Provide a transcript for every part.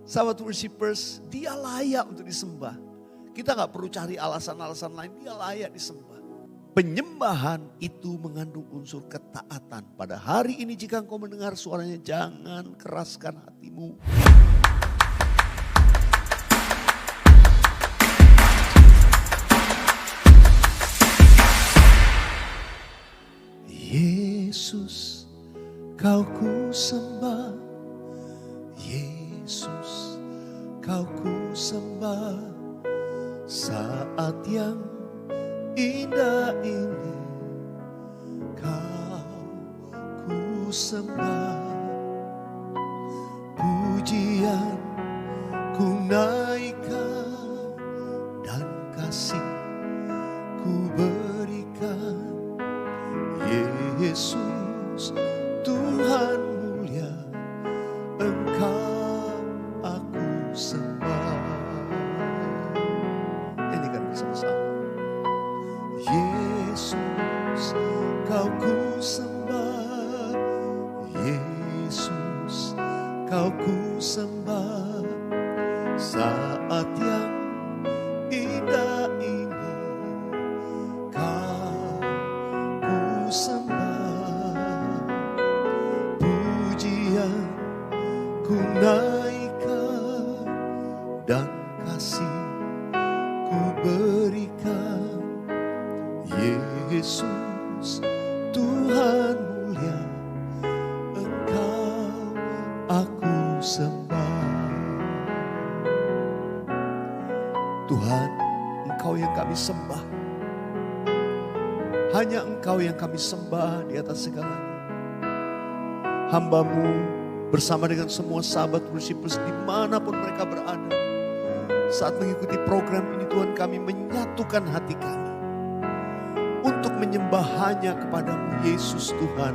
Sahabat worshipers, dia layak untuk disembah. Kita gak perlu cari alasan-alasan lain, dia layak disembah. Penyembahan itu mengandung unsur ketaatan. Pada hari ini jika engkau mendengar suaranya, jangan keraskan hatimu. Yesus, kau ku sembah. Yesus, kau ku sembah. Saat yang indah ini kau ku sembah. Pujian ku naikkan dan kasih ku berikan. Yesus, Tuhan mulia, Engkau aku sembah. Nyanyikan bersama-sama. Yesus, kau ku sembah. Yesus, kau ku sembah. Saat yang indah ini kau ku sembah. Pujian ku naikkan dan kasih ku berikan. Yesus, Tuhan mulia, Engkau aku sembah. Tuhan, Engkau yang kami sembah. Hanya Engkau yang kami sembah di atas segalanya. Hamba-Mu bersama dengan semua sahabat worshipers dimanapun mereka berada. Saat mengikuti program ini Tuhan, kami menyatukan hati kami untuk menyembah hanya kepadamu Yesus Tuhan,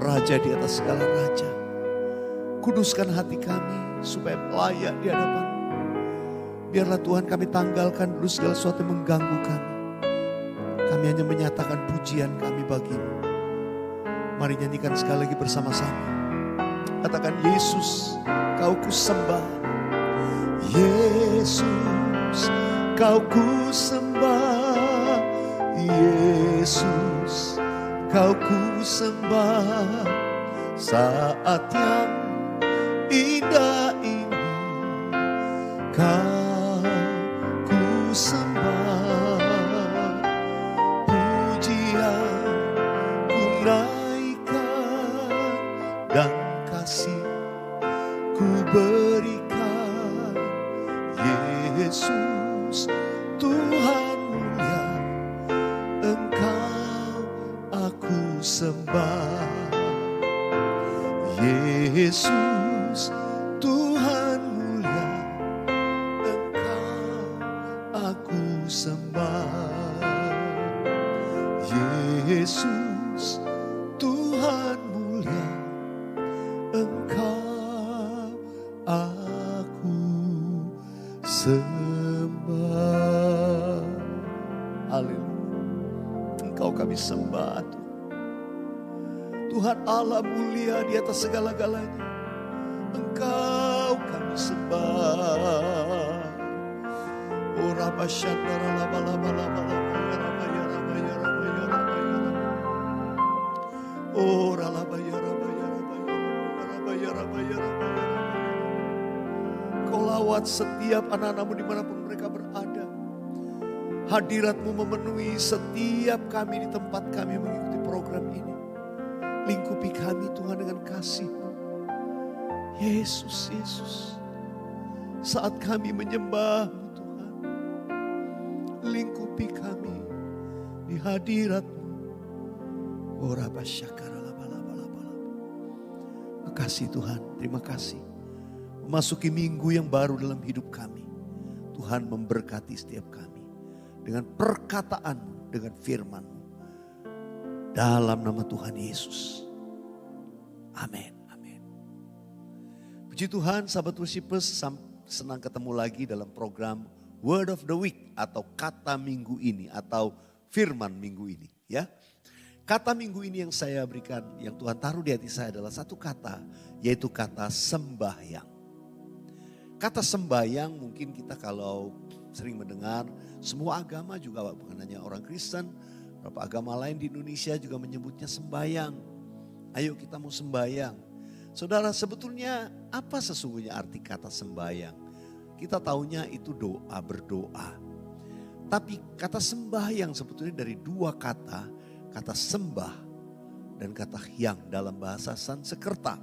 Raja di atas segala raja. Kuduskan hati kami supaya layak di hadapan. Biarlah Tuhan kami tanggalkan dulu segala sesuatu yang mengganggu kami. Kami hanya menyatakan pujian kami bagimu. Mari nyanyikan sekali lagi bersama-sama. Katakan, Yesus, kau ku sembah. Yesus, kau ku sembah. Yesus, kau ku sembah. Saat yang indah ini kau ku sembah. Pujian ku naikkan dan kasih ku berikan. Yesus, Tuhan mulia, Engkau aku sembah. Yesus, Tuhan mulia, Engkau aku sembah. Yesus, Tuhan mulia, Engkau aku sembah. Haleluya. Engkau kami sembah Tuhan. Tuhan Allah mulia di atas segala-galanya. Engkau kami sembah. Oh Rabba Shandara Laba Laba Laba Laba Ya Rabba Ya Rabba Ya Rabba Ya Rabba Ya Rabba. Oh Rabba Ya Rabba Ya Rabba Ya Rabba Ya Rabba Ya Rabba Ya Rabba. Kau lawat setiap anak-anakmu dimanapun mereka berada. Hadirat-Mu memenuhi setiap kami di tempat kami mengikuti program ini. Lingkupi kami Tuhan dengan kasih-Mu. Yesus, Yesus. Saat kami menyembah-Mu Tuhan. Lingkupi kami di hadirat-Mu. Ora basyakara laba laba laba laba. Makasih Tuhan, terima kasih. Memasuki minggu yang baru dalam hidup kami. Tuhan memberkati setiap kami. Dengan perkataan-Mu, dengan firman-Mu. Dalam nama Tuhan Yesus. Amin. Amin. Puji Tuhan, sahabat worshipers, senang ketemu lagi dalam program Word of the Week atau kata minggu ini atau firman minggu ini, ya. Kata minggu ini yang saya berikan, yang Tuhan taruh di hati saya adalah satu kata, yaitu kata sembahyang. kata sembahyang mungkin kita kalau sering mendengar, semua agama juga bukan hanya orang Kristen, beberapa agama lain di Indonesia juga menyebutnya sembahyang. Ayo kita mau sembahyang. Saudara, sebetulnya apa sesungguhnya arti kata sembahyang? Kita taunya itu doa, berdoa. Tapi kata sembahyang sebetulnya dari dua kata sembah dan kata hyang dalam bahasa Sanskerta.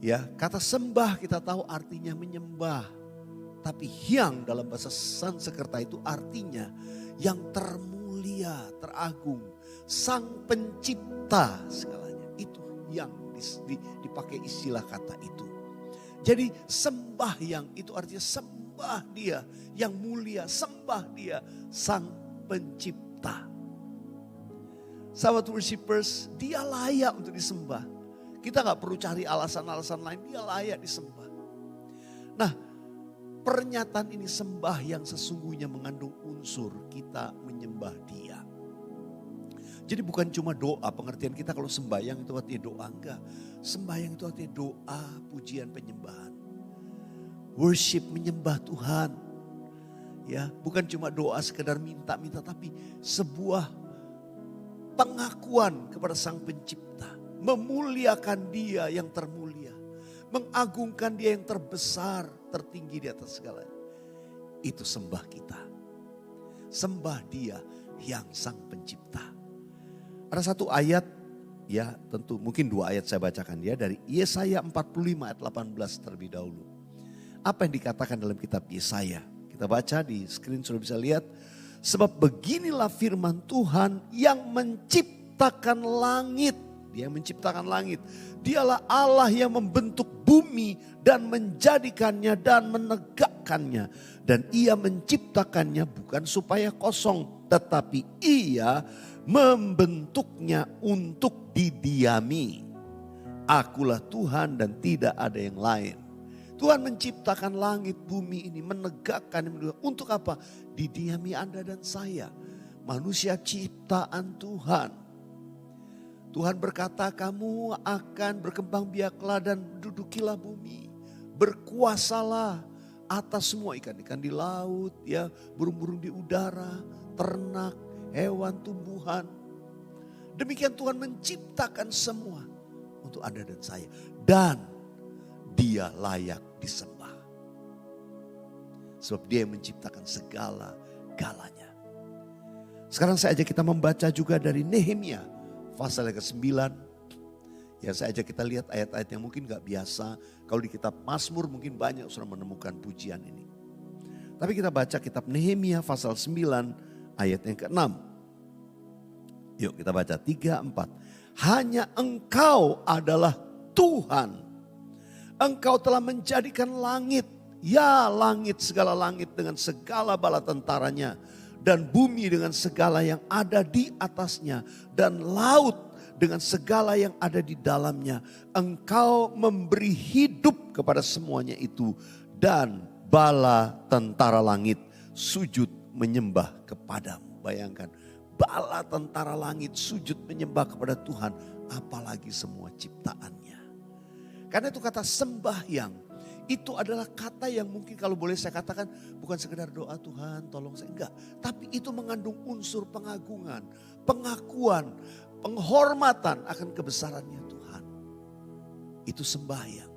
Ya, kata sembah kita tahu artinya menyembah. Tapi hyang dalam bahasa Sanskerta itu artinya yang termulia, teragung, sang pencipta segalanya. Itu yang dipakai istilah kata itu. Jadi sembahyang itu artinya sembah dia yang mulia, sembah dia sang pencipta. Sahabat worshipers, dia layak untuk disembah. Kita gak perlu cari alasan-alasan lain, dia layak disembah. Nah, pernyataan ini sembah yang sesungguhnya mengandung unsur kita menyembah dia. Jadi bukan cuma doa, pengertian kita kalau sembahyang itu artinya doa, enggak. Sembahyang itu artinya doa, pujian, penyembahan. Worship, menyembah Tuhan. Ya, bukan cuma doa sekedar minta-minta, tapi sebuah pengakuan kepada sang pencipta. Memuliakan dia yang termulia. Mengagungkan dia yang terbesar, tertinggi di atas segalanya. Itu sembah kita. Sembah dia yang sang pencipta. Ada satu ayat, ya tentu mungkin dua ayat saya bacakan ya. Dari Yesaya 45 ayat 18 terlebih dahulu. Apa yang dikatakan dalam kitab Yesaya? Kita baca di screen sudah bisa lihat. Sebab beginilah firman Tuhan yang menciptakan langit. Dia yang menciptakan langit. Dialah Allah yang membentuk bumi dan menjadikannya dan menegakkannya. Dan ia menciptakannya bukan supaya kosong. Tetapi ia membentuknya untuk didiami. Akulah Tuhan dan tidak ada yang lain. Tuhan menciptakan langit bumi ini, menegakkan untuk apa? Didiami Anda dan saya. Manusia ciptaan Tuhan. Tuhan berkata kamu akan berkembang biaklah dan dudukilah bumi. Berkuasalah atas semua ikan-ikan di laut, ya, burung-burung di udara, ternak, hewan, tumbuhan. Demikian Tuhan menciptakan semua untuk Anda dan saya. Dan dia layak disembah. Sebab dia yang menciptakan segala-galanya. Sekarang saya ajak kita membaca juga dari Nehemia pasal yang ke-9. Ya saya ajak kita lihat ayat-ayat yang mungkin gak biasa. Kalau di kitab Mazmur mungkin banyak sudah menemukan pujian ini. Tapi kita baca kitab Nehemia pasal 9 ayat yang ke-6. Yuk kita baca 3-4. Hanya Engkau adalah Tuhan. Engkau telah menjadikan langit. Ya langit, segala langit dengan segala bala tentaranya. Dan bumi dengan segala yang ada di atasnya. Dan laut dengan segala yang ada di dalamnya. Engkau memberi hidup kepada semuanya itu. Dan bala tentara langit sujud menyembah kepadamu. Bayangkan, bala tentara langit sujud menyembah kepada Tuhan. Apalagi semua ciptaannya. Karena itu kata sembahyang. Itu adalah kata yang mungkin kalau boleh saya katakan bukan sekedar doa Tuhan tolong saya. Enggak. Tapi itu mengandung unsur pengagungan, pengakuan, penghormatan akan kebesarannya Tuhan. Itu sembahyang.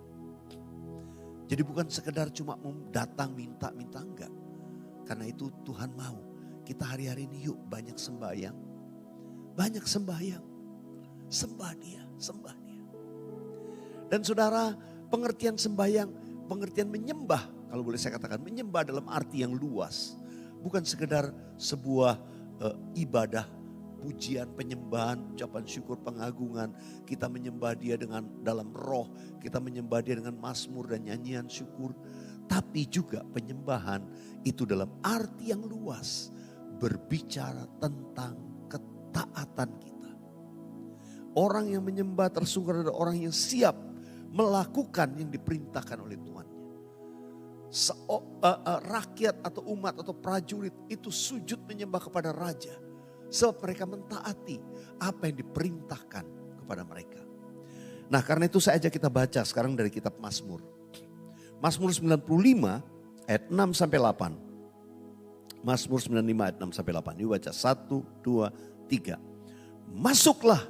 Jadi bukan sekedar cuma datang minta-minta, enggak. Karena itu Tuhan mau kita hari-hari ini yuk banyak sembahyang. Banyak sembahyang. Sembah dia, sembah dia. Dan saudara, pengertian sembahyang, pengertian menyembah, kalau boleh saya katakan menyembah dalam arti yang luas. Bukan sekedar sebuah ibadah, pujian, penyembahan, ucapan syukur, pengagungan. Kita menyembah dia dengan dalam roh, kita menyembah dia dengan mazmur dan nyanyian syukur. Tapi juga penyembahan itu dalam arti yang luas. Berbicara tentang ketaatan kita. Orang yang menyembah tersungguh adalah orang yang siap melakukan yang diperintahkan oleh Tuhannya. Rakyat atau umat atau prajurit itu sujud menyembah kepada raja. Sebab mereka mentaati apa yang diperintahkan kepada mereka. Nah karena itu saya ajak kita baca sekarang dari kitab Mazmur. Mazmur 95 ayat 6 sampai 8. Mazmur 95 ayat 6 sampai 8. Yuk baca 1, 2, 3. Masuklah,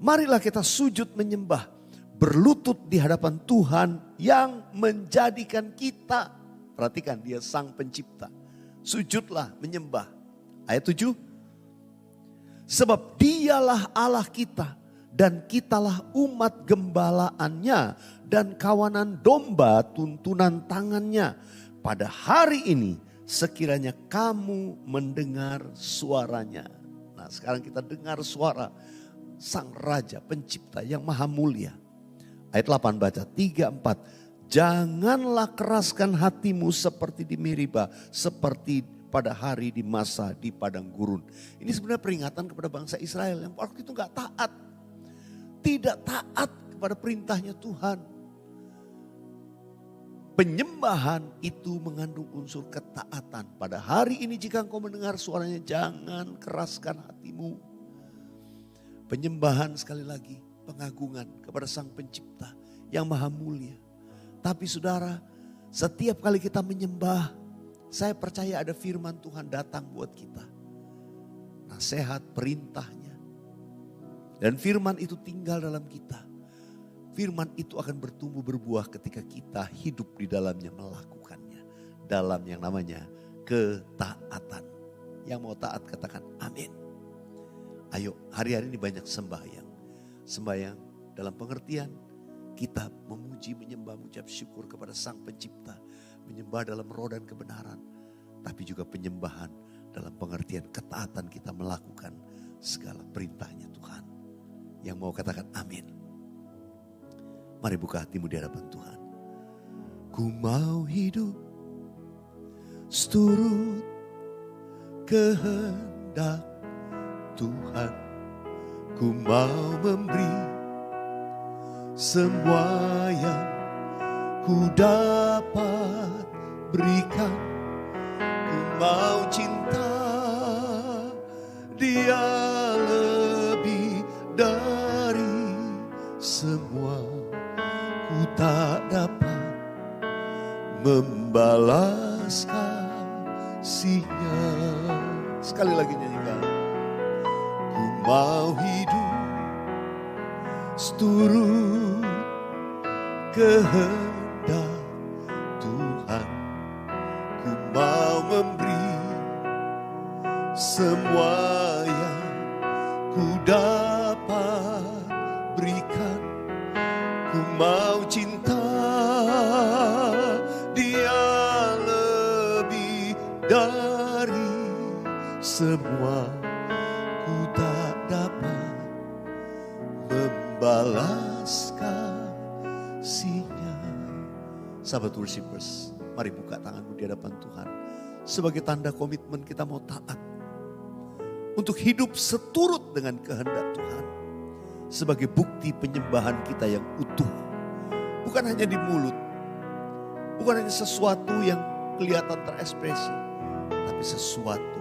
marilah kita sujud menyembah, berlutut di hadapan Tuhan yang menjadikan kita. Perhatikan, dia sang pencipta. Sujudlah menyembah. Ayat 7. Sebab dialah Allah kita dan kitalah umat gembalaannya dan kawanan domba tuntunan tangannya. Pada hari ini sekiranya kamu mendengar suaranya. Nah, sekarang kita dengar suara sang raja pencipta yang maha mulia. Ayat 8 baca 3, 4. Janganlah keraskan hatimu seperti di Meriba, seperti pada hari di masa di padang gurun. Ini sebenarnya peringatan kepada bangsa Israel yang waktu itu gak taat. Tidak taat kepada perintahnya Tuhan. Penyembahan itu mengandung unsur ketaatan. Pada hari ini jika engkau mendengar suaranya, jangan keraskan hatimu. Penyembahan sekali lagi, pengagungan kepada sang pencipta yang maha mulia. Tapi saudara, setiap kali kita menyembah, saya percaya ada firman Tuhan datang buat kita. Nasihat, perintahnya. Dan firman itu tinggal dalam kita. Firman itu akan bertumbuh berbuah ketika kita hidup di dalamnya, melakukannya. Dalam yang namanya ketaatan. Yang mau taat katakan amin. Ayo, hari-hari ini banyak sembahyang. Sembahyang dalam pengertian kita memuji, menyembah, mengucap syukur kepada sang pencipta. Menyembah dalam roh dan kebenaran. Tapi juga penyembahan dalam pengertian ketaatan kita melakukan segala perintahnya Tuhan. Yang mau katakan amin. Mari buka hatimu di hadapan Tuhan. Ku mau hidup seturut kehendak Tuhan. Ku mau memberi semua yang ku dapat berikan. Ku mau cinta Dia lebih dari semua. Ku tak dapat membalas kasih-Nya. Sekali lagi nyanyikan. Ku mau hidup seturut kehendak Tuhan. Ku mau memberi semua yang ku dapat berikan. Ku mau cinta Dia lebih dari semua. Ku tak dapat membalas kasih-Nya. Sahabat worshipers, mari buka tanganmu di hadapan Tuhan. Sebagai tanda komitmen kita mau taat. Untuk hidup seturut dengan kehendak Tuhan. Sebagai bukti penyembahan kita yang utuh. Bukan hanya di mulut. Bukan hanya sesuatu yang kelihatan terekspresi. Tapi sesuatu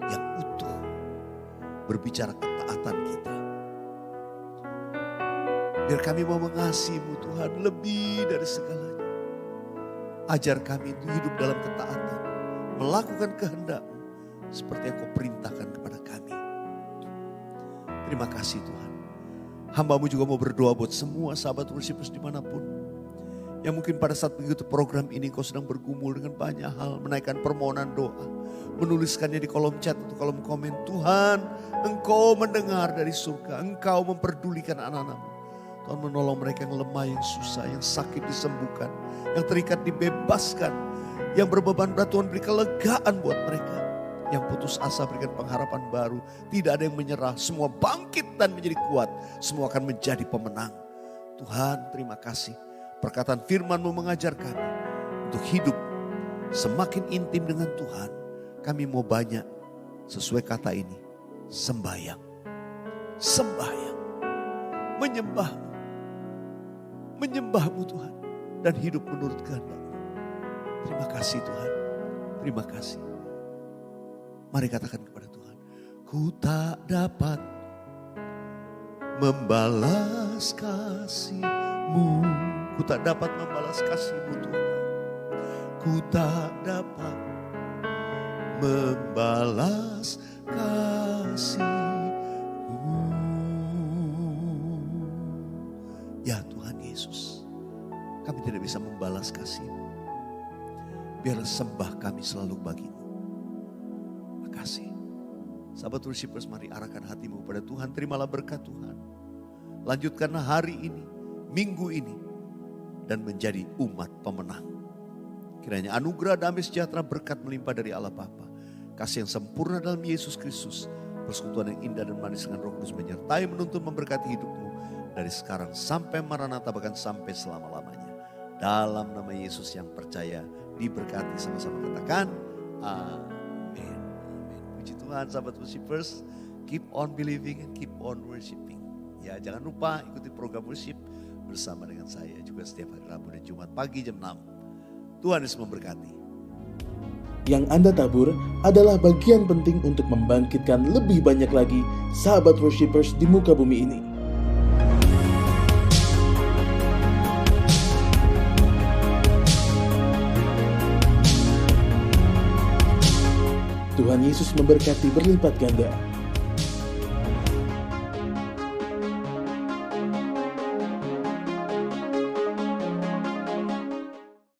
yang utuh. Berbicara ketaatan kita. Biar kami mau mengasihi-Mu Tuhan lebih dari segalanya. Ajar kami itu hidup dalam ketaatan. Melakukan kehendak-Mu. Seperti yang Kau perintahkan kepada kami. Terima kasih Tuhan. Hamba-Mu juga mau berdoa buat semua sahabat worshipers dimanapun. Yang mungkin pada saat mengikuti program ini Kau sedang bergumul dengan banyak hal. Menaikkan permohonan doa. Menuliskannya di kolom chat atau kolom komen. Tuhan, Engkau mendengar dari surga. Engkau memperdulikan anak-anak-Mu. Tuhan menolong mereka yang lemah, yang susah, yang sakit disembuhkan. Yang terikat dibebaskan. Yang berbeban berat Tuhan beri kelegaan buat mereka. Yang putus asa berikan pengharapan baru. Tidak ada yang menyerah. Semua bangkit dan menjadi kuat. Semua akan menjadi pemenang. Tuhan terima kasih. Perkataan firman-Mu mengajar kami. Untuk hidup semakin intim dengan Tuhan. Kami mau banyak sesuai kata ini. Sembahyang. Sembahyang. Menyembah-Mu. Menyembah-Mu Tuhan. Dan hidup menurut kehendak-Mu. Terima kasih Tuhan. Terima kasih. Mari katakan kepada Tuhan. Ku tak dapat membalas kasih-Mu. Ku tak dapat membalas kasih-Mu Tuhan. Ku tak dapat membalas kasih-Mu. Ya Tuhan Yesus, kami tidak bisa membalas kasih-Mu. Biar sembah kami selalu bagi-Mu. Makasih. Sahabat worshipers, mari arahkan hatimu pada Tuhan. Terimalah berkat Tuhan. Lanjutkanlah hari ini, minggu ini, dan menjadi umat pemenang. Kiranya anugerah damai sejahtera berkat melimpah dari Allah Bapa, kasih yang sempurna dalam Yesus Kristus, persekutuan yang indah dan manis dengan Roh Kudus menyertai, menuntun, memberkati hidupmu dari sekarang sampai Maranatha, bahkan sampai selama-lamanya. Dalam nama Yesus yang percaya diberkati, sama-sama katakan amin. Amin. Puji Tuhan sahabat worshipers, keep on believing and keep on worshiping. Ya, jangan lupa ikuti program worship bersama dengan saya juga setiap hari Rabu dan Jumat pagi jam 6. Tuhan Yesus memberkati. Yang Anda tabur adalah bagian penting untuk membangkitkan lebih banyak lagi sahabat worshipers di muka bumi ini. Tuhan Yesus memberkati berlipat ganda.